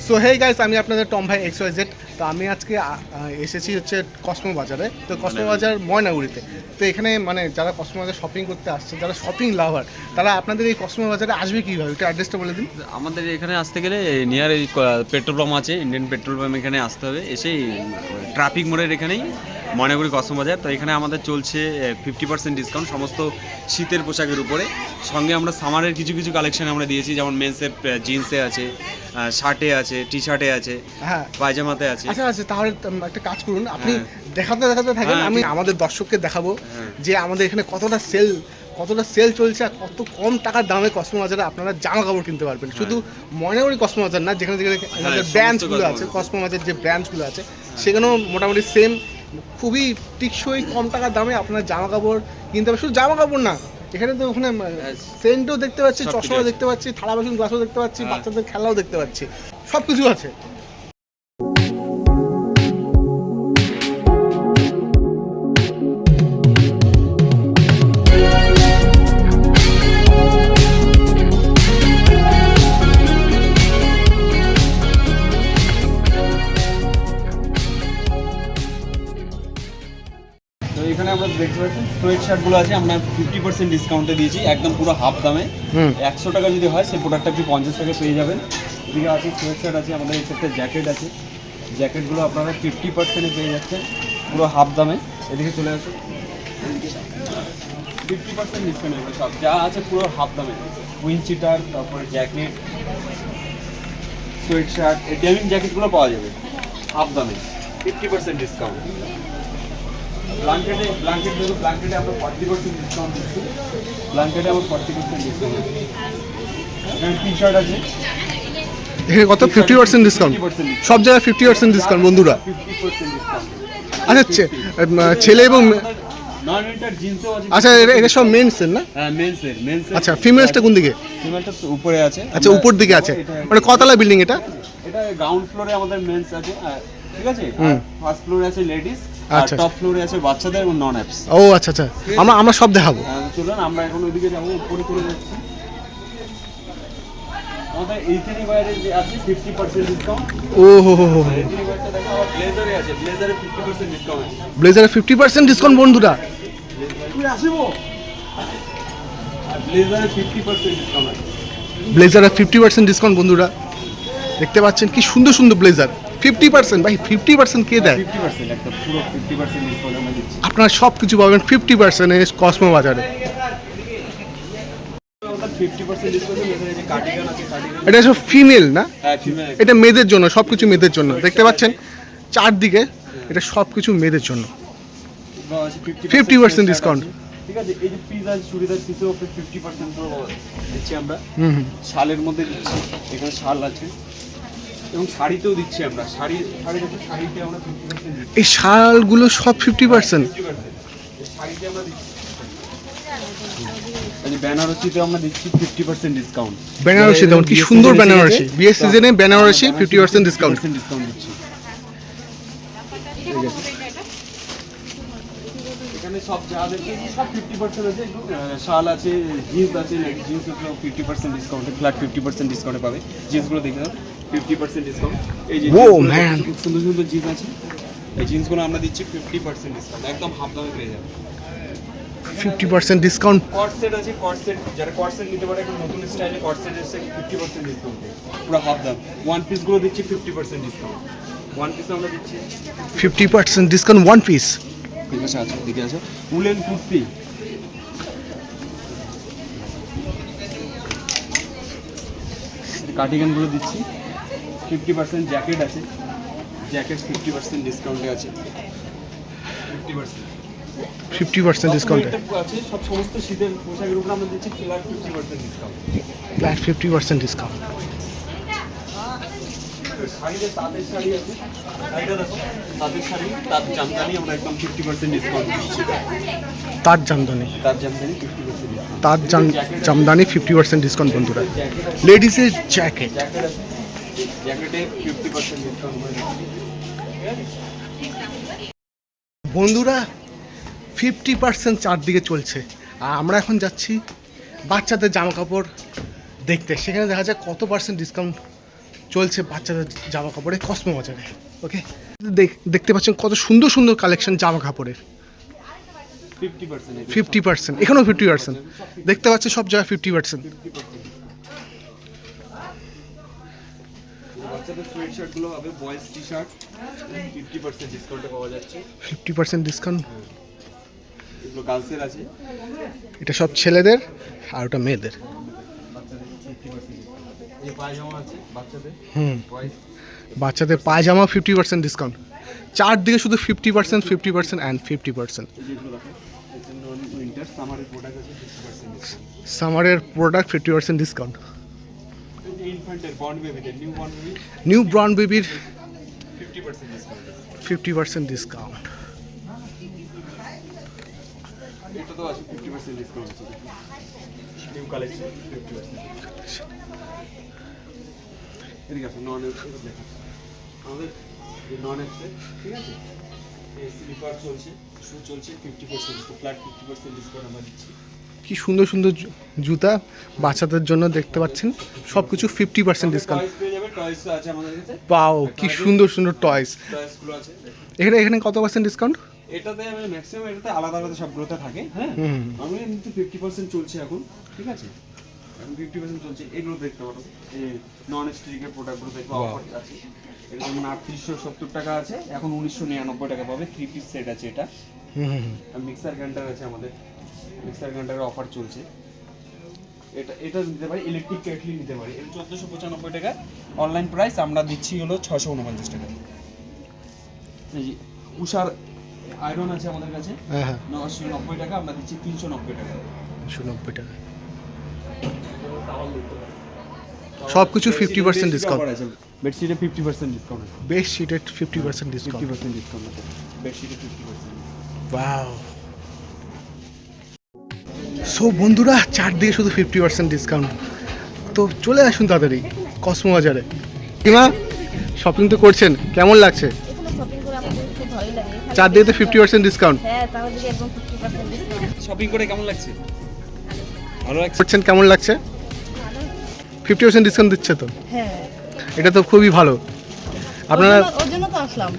So hey guys, আমি আপনাদের Tom ভাই XYZ। তো আমি আজকে এসেছি হচ্ছে কসমো বাজারে। তো কসমো বাজার ময়নাগুড়িতে। তো এখানে মানে যারা কসমো বাজার শপিং করতে আসছে, যারা শপিং লাভার, তারা আপনাদের এই কসমো বাজারে আসবে কীভাবে, একটু অ্যাড্রেসটা বলে দিন। আমাদের এখানে আসতে গেলে নিয়ার এই পেট্রোল পাম্প আছে, ইন্ডিয়ান পেট্রোল পাম্প, এখানে আসতে হবে। এসেই ট্রাফিক মোড়ের এখানেই ময়নাগুড়ি কসমো বাজার। তো এখানে আমাদের চলছে 50% ডিসকাউন্ট সমস্ত শীতের পোশাকের উপরে। সঙ্গে আমরা সামারের কিছু কিছু কালেকশন আমরা দিয়েছি, যেমন মেন্সের জিন্সে আছে, শার্টে আছে, টি শার্টে আছে, হ্যাঁ, পায়জামাতে আছে। আচ্ছা আচ্ছা, তাহলে একটা কাজ করুন, আপনি দেখাতে দেখাতে থাকেন, আমি আমাদের দর্শককে দেখাবো যে আমাদের এখানে কতটা সেল চলছে আর কত কম টাকার দামে কসমো বাজারে আপনারা জামা কাপড় কিনতে পারবেন। শুধু ময়নাগুড়ি কসমো বাজার না, যেখানে যেখানে আমাদের ব্র্যান্ডসগুলো আছে, কসমো বাজার যে ব্র্যান্ডসগুলো আছে সেখানেও মোটামুটি সেম, খুবই টিকসই কম টাকার দামে আপনারা জামা কাপড় কিনতে পারবেন। শুধু জামা কাপড় না, এখানে তো ওখানে সেন্টও দেখতে পাচ্ছি, চশমা দেখতে পাচ্ছি, থালা বাসন গ্লাসও দেখতে পাচ্ছি, বাচ্চাদের খেলাও দেখতে পাচ্ছি, সব কিছু আছে। তো এখানে আমরা দেখতে পাচ্ছি সোয়েট শার্টগুলো আছে, আমরা 50% ডিসকাউন্টে দিয়েছি, একদম পুরো হাফ দামে। 100 টাকা যদি হয় সেই প্রোডাক্টটা আপনি 50 টাকা পেয়ে যাবেন। এদিকে আছে সোয়েট শার্ট আছে, আমাদের এই ক্ষেত্রে জ্যাকেট আছে, জ্যাকেটগুলো আপনারা 50%-এ পেয়ে যাচ্ছেন পুরো হাফ দামে। এদিকে চলে আসুন, 50% ডিসকাউন্ট এগুলো সব যা আছে পুরো হাফ দামে। উইন্ডচিটার, তারপরে জ্যাকেট, সোয়েট শার্ট, এই ডেনিম জ্যাকেটগুলো পাওয়া যাবে হাফ দামে, 50% ডিসকাউন্ট। ব্ল্যাঙ্কেটে আমরা 40% ডিসকাউন্ট দিচ্ছি, ব্ল্যাঙ্কেটে আমার 40% ডিসকাউন্ট। এখানে টি শার্ট আছে, এখানে কত 50% ডিসকাউন্ট, সব জায়গায় 50% ডিসকাউন্ট বন্ধুরা। 50% ডিসকাউন্ট। আচ্ছা, ছেলে এবং নন উইন্টার জিন্সও আছে। আচ্ছা, এটা সব মেন্সের না? হ্যাঁ, মেন্সের। আচ্ছা, ফিমেলসটা কোন দিকে? ফিমেলটা উপরে আছে। আচ্ছা, উপর দিকে আছে। মানে কতলা বিল্ডিং এটা? এটা গ্রাউন্ড ফ্লোরে আমাদের মেন্স আছে, ঠিক আছে, ফার্স্ট ফ্লোরে আছে লেডিস, আর আচ্ছা, টপ ফ্লোরে আছে বাচ্চাদের এবং নন অ্যাপস। ও আচ্ছা আচ্ছা, আমরা সব দেখাবো। চলুন আমরা এখন ওইদিকে যাবো, উপরে চলে যাচ্ছি। আমাদের এইখানে বাইরে যে আছে 50% ডিসকাউন্ট। ও হো হো হো, এইখানে বাইরে দেখো আমার ব্লেজারে আছে, ব্লেজারে 50% ডিসকাউন্ট আছে। ব্লেজারে 50% ডিসকাউন্ট বন্ধুরা। তুই আসিবো, আর ব্লেজারে 50% ডিসকাউন্ট আছে। ব্লেজারে 50% ডিসকাউন্ট বন্ধুরা, দেখতে পাচ্ছেন কি সুন্দর সুন্দর ব্লেজার। 50%, ভাই 50% কে দেয়? 50% একদম পুরো 50% ডিসকাউন্ট আমরা দিচ্ছি। আপনারা সব কিছু পাবেন 50% কসমো বাজারে। 50% ডিসকাউন্টে এখানে যে কার্ডিগান আছে, কার্ডিগান এটা সব ফিমেল না? হ্যাঁ, ফিমেল। এটা মেয়েদের জন্য, সব কিছু মেয়েদের জন্য। দেখতে পাচ্ছেন চারদিকে, এটা সব কিছু মেয়েদের জন্য। 50% ডিসকাউন্ট। ঠিক আছে, এই যে পিস আছে, চুড়িদার পিসেও 50% তো দিচ্ছি আমরা। শালের মধ্যে দিচ্ছি, এখানে শাল আছে, এবং শাড়িতেও দিচ্ছি আমরা। শাড়িতে আমরা 50% দিচ্ছি। এই শালগুলো সব 50%। শাড়িতে আমরা দিচ্ছি, এই বেনারসিতে আমরা দিচ্ছি 50% ডিসকাউন্ট। বেনারসি দেখুন কি সুন্দর বেনারসি, বিয়ের সিজনে বেনারসি 50% ডিসকাউন্ট। দিচ্ছি। এখানে সব যা দেখছি সব 50% আছে। শাল আছে, জিন্স আছে, জিন্স 50% ডিসকাউন্টে, ফ্ল্যাট 50% ডিসকাউন্টে পাবে। জিন্সগুলো দেখে নাও 50% ডিসকাউন্ট। এই যে খুব সুন্দর সুন্দর জিন্স আছে, এই জিন্সগুলো আমরা দিচ্ছি 50% ডিসকাউন্ট, একদম হাফ দামে পেয়ে যাবে। 50% ডিসকাউন্ট। কটসেট আছে, কটসেট যারা কটসেট নিতে পারে, এখন নতুন স্টাইলে কটসেট এসে 50% ডিসকাউন্ট, পুরো হাফ দাম। ওয়ান পিসগুলো দিচ্ছি 50% ডিসকাউন্ট। ওয়ান পিস আমরা দিচ্ছি 50% ডিসকাউন্ট ওয়ান পিস। ঠিক আছে, আচ্ছা দিকে আছে উলেন কুর্তি, কার্ডিগানগুলো দিচ্ছি 50%। জ্যাকেট আছে, জ্যাকেট 50% ডিসকাউন্টে আছে, 50% ডিসকাউন্টে আছে। সব সমস্ত শীতের পোশাকের উপর আমরা দিচ্ছি ফ্ল্যাট 50% ডিসকাউন্ট। Flat 50% discount. শাড়িতে তাঁতের শাড়ি আছে, শাড়িটা দেখো, তাঁতের শাড়ি, তাঁত জামদানি আমরা একদম 50% ডিসকাউন্ট দিচ্ছি। তাঁত জামদানি, তাঁত জামদানি 50% ডিসকাউন্ট। তাঁত জামদানি 50% ডিসকাউন্ট বন্ধুরা। লেডিসের জ্যাকেট, জ্যাকেটে 50% ডিসকাউন্ট বন্ধুরা 50% চারদিকে চলছে। আর আমরা এখন যাচ্ছি বাচ্চাদের জামা কাপড় দেখতে, সেখানে দেখা যায় কত পার্সেন্ট ডিসকাউন্ট চলছে বাচ্চাদের জামা কাপড়ে কসমো বাজারে। ওকে, দেখতে পাচ্ছেন কত সুন্দর সুন্দর কালেকশন জামা কাপড়ের। 50%, এখানেও 50%, দেখতে পাচ্ছি সব জায়গায় 50%। বাচ্চাদের সোয়েটশার্টগুলো হবে বয়েজ টি-শার্ট 50% ডিসকাউন্টে পাওয়া যাচ্ছে। 50% ডিসকাউন্ট, এগুলো গার্লসের আছে। এটা সব ছেলেদের আর ওটা মেয়েদের। বাচ্চাদের 50% এই পায়জামা আছে বাচ্চাদের। বাচ্চাদের পায়জামা 50% ডিসকাউন্ট, চারদিকে শুধু 50%, 50% অ্যান্ড 50%। যেগুলো দেখো এর জন্য উইন্টার সামারের প্রোডাক্ট আছে 50% ডিসকাউন্ট। সামারের প্রোডাক্ট 50% ডিসকাউন্ট। ইনফ্যান্টের বর্ন বেবিদের নিউ ব্রন বেবির 50% ডিসকাউন্ট। 50% ডিসকাউন্ট। এটা তো আছে 50% ডিসকাউন্ট আছে। New collection 50%। এদিকে আছে নন এক্স লেখা আমাদের নন এক্স, ঠিক আছে। এই স্লিপার চলছে, শু চলছে 50% ফ্ল্যাট 50% ডিসকাউন্ট আমরা দিচ্ছি। কি সুন্দর সুন্দর জুতা বাচ্চাদের জন্য দেখতে পাচ্ছেন, সব কিছু 50% ডিসকাউন্ট। টয়েস পেয়ে যাবে, টয়েস আছে আমাদের কাছে। পাও কি সুন্দর সুন্দর টয়স। টয়েসগুলো আছে এখানে কত পার্সেন্ট ডিসকাউন্ট? এটাতে আমি ম্যাক্সিমাম এটাতে আলাদা আলাদা সবগুলোতে থাকে। হ্যাঁ, আমি কিন্তু 50% চলছে এখন, ঠিক আছে। এখন 50% চলছে। এগুলো দেখতে পারো, এই নন স্টিকের প্রোডাক্টগুলো দেখো অফার আছে। এটা যেমন 3870 টাকা আছে, এখন 1999 টাকা পাবে। 3 পিস সেট আছে এটা। মিক্সার গ্রাইন্ডার আছে আমাদের, মিক্সার গ্রাইন্ডারের অফার চলছে। এটা নিতে পারি, ইলেকট্রিক কেটলি নিতে পারি। এটা 1495 টাকা, অনলাইন প্রাইস আমরা দিচ্ছি হলো 649 টাকা। এই যে উষার আয়রন আছে আমাদের কাছে, হ্যাঁ 990 টাকা, আমরা দিচ্ছি 390 টাকা। 90 টাকা, সব কিছু 50% ডিসকাউন্ট। বেডশিটে 50% ডিসকাউন্ট আছে। বেডশিটের 50% ডিসকাউন্ট। 50% ডিসকাউন্ট আছে বেডশিটে 50%। ওয়াও। সো বন্ধুরা, চারদিকে শুধু 50% ডিসকাউন্ট, তো চলে আসুন তাড়াতাড়ি কসমো বাজারে। কিমা শপিং তো করছেন, কেমন লাগছে? এখানে শপিং করে আমাদের খুব ভালো লাগে। চারদিকে তো 50% ডিসকাউন্ট। হ্যাঁ, তাহলে যদি একদম 50% ডিসকাউন্ট। শপিং করে কেমন লাগছে? ভালো লাগছে। করছেন কেমন লাগছে? 50% ডিসকাউন্ট দিচ্ছে তো, হ্যাঁ, এটা তো খুবই ভালো। আপনারা ওর জন্য তো আসলাম।